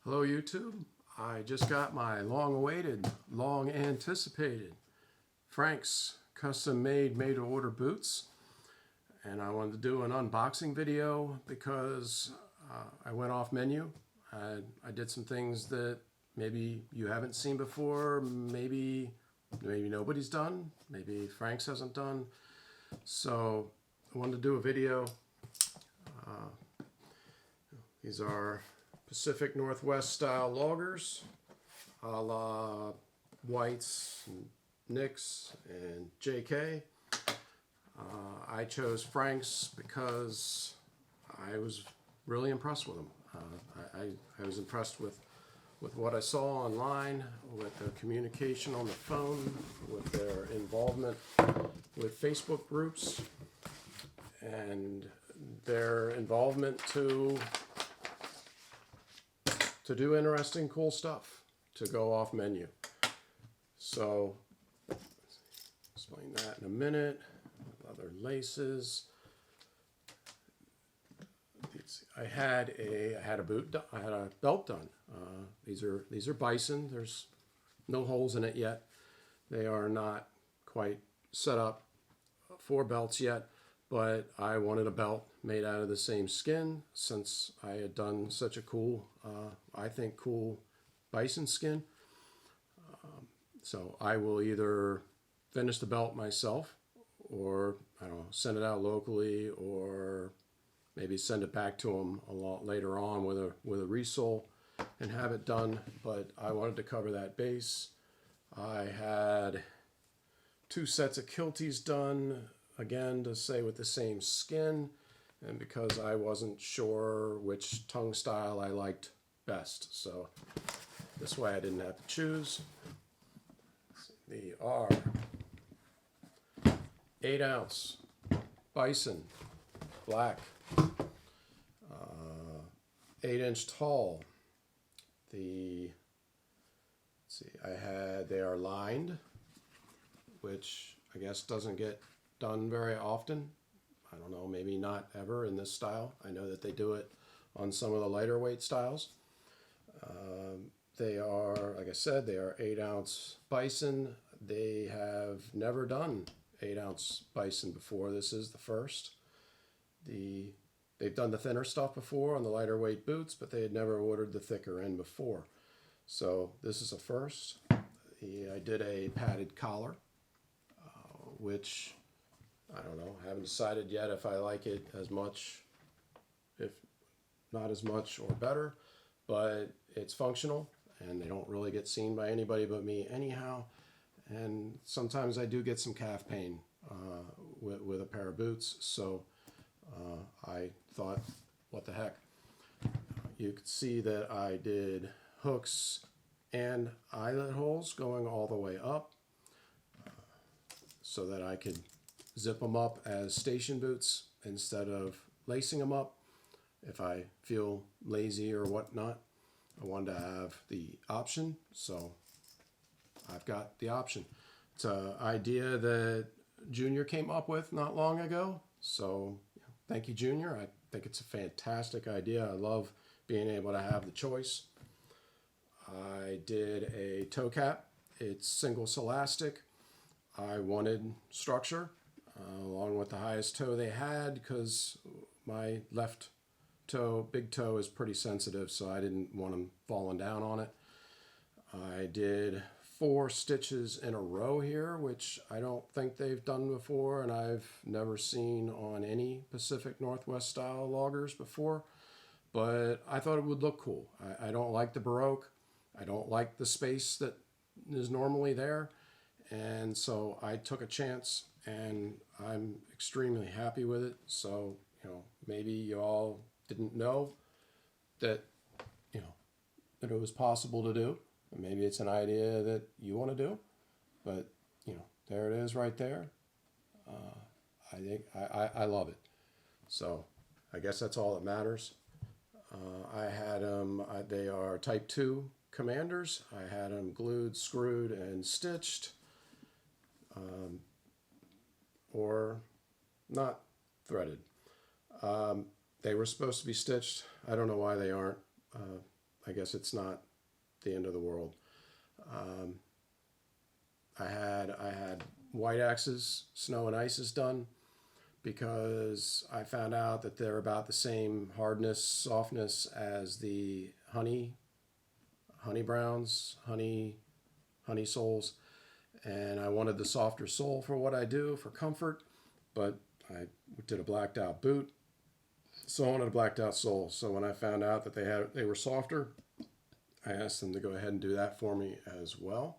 Hello YouTube. I just got my long-awaited, long-anticipated Frank's custom-made, made-to-order boots, and I wanted to do an unboxing video because I went off menu. I did some things that maybe you haven't seen before, maybe nobody's done, maybe Frank's hasn't done. So I wanted to do a video. These are Pacific Northwest style loggers, a la White's, Nick's, and JK. I chose Frank's because I was really impressed with them. I was impressed with what I saw online, with their communication on the phone, with their involvement with Facebook groups, and their involvement to do interesting, cool stuff, to go off menu. So, explain that in a minute. Other laces. I had a belt done. These are Bison. There's no holes in it yet. They are not quite set up for belts yet, but I wanted a belt made out of the same skin since I had done such a cool, I think cool bison skin. So I will either finish the belt myself, or I don't know, send it out locally, or maybe send it back to them a lot later on with a resole and have it done. But I wanted to cover that base. I had 2 sets of kilties done, again, to say with the same skin, and because I wasn't sure which tongue style I liked best, so this way I didn't have to choose. They are 8-ounce Bison black, 8-inch tall. They are lined, which I guess doesn't get done very often. I don't know, maybe not ever in this style. I know that they do it on some of the lighter weight styles. They are, like I said, they are 8-ounce Bison. They have never done 8-ounce Bison before. This is the first. They've done the thinner stuff before on the lighter weight boots, but they had never ordered the thicker end before. So this is a first. I did a padded collar, which I don't know, I haven't decided yet if I like it as much, if not as much or better, but it's functional and they don't really get seen by anybody but me anyhow. And sometimes I do get some calf pain with a pair of boots, so I thought, what the heck. You could see that I did hooks and eyelet holes going all the way up so that I could zip them up as station boots instead of lacing them up if I feel lazy or whatnot. I wanted to have the option, so I've got the option. It's an idea that Junior came up with not long ago, so thank you, Junior. I think it's a fantastic idea. I love being able to have the choice. I did a toe cap. It's single elastic. I wanted structure along with the highest toe they had because my left toe, big toe, is pretty sensitive, so I didn't want them falling down on it. I did 4 stitches in a row here, which I don't think they've done before, and I've never seen on any Pacific Northwest style loggers before, but I thought it would look cool. I don't like the Baroque. I don't like the space that is normally there, and so I took a chance, and I'm extremely happy with it. So, maybe you all didn't know that, that it was possible to do. Maybe it's an idea that you want to do, but, there it is right there. I think I love it. So I guess that's all that matters. I had them, they are type 2 commanders. I had them glued, screwed, and stitched, or not threaded. They were supposed to be stitched. I don't know why they aren't. I guess it's not the end of the world. I had white axes, snow and ices done because I found out that they're about the same hardness, softness as the honey browns, honey soles, and I wanted the softer sole for what I do for comfort, but I did a blacked out boot, so I wanted a blacked out sole. So when I found out that they were softer, I asked them to go ahead and do that for me as well.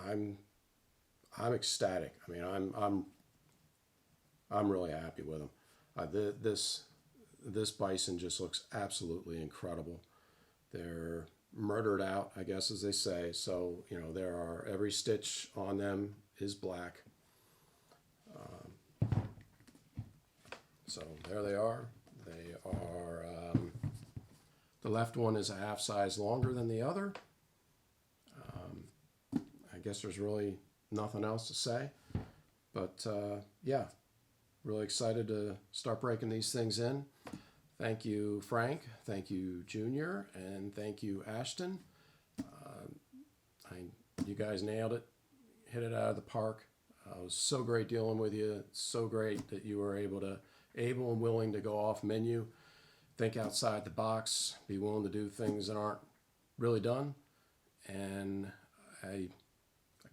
I'm ecstatic. I mean, I'm really happy with them. This bison just looks absolutely incredible. They're murdered out, I guess, as they say. So every stitch on them is black. So there they are. They are. The left one is a half size longer than the other. I guess there's really nothing else to say. But yeah, really excited to start breaking these things in. Thank you, Frank. Thank you, Junior. And thank you, Ashton. You guys nailed it. Hit it out of the park. It was so great dealing with you. It's so great that you were able and willing to go off menu, think outside the box, be willing to do things that aren't really done. And I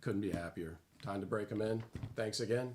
couldn't be happier. Time to break them in. Thanks again.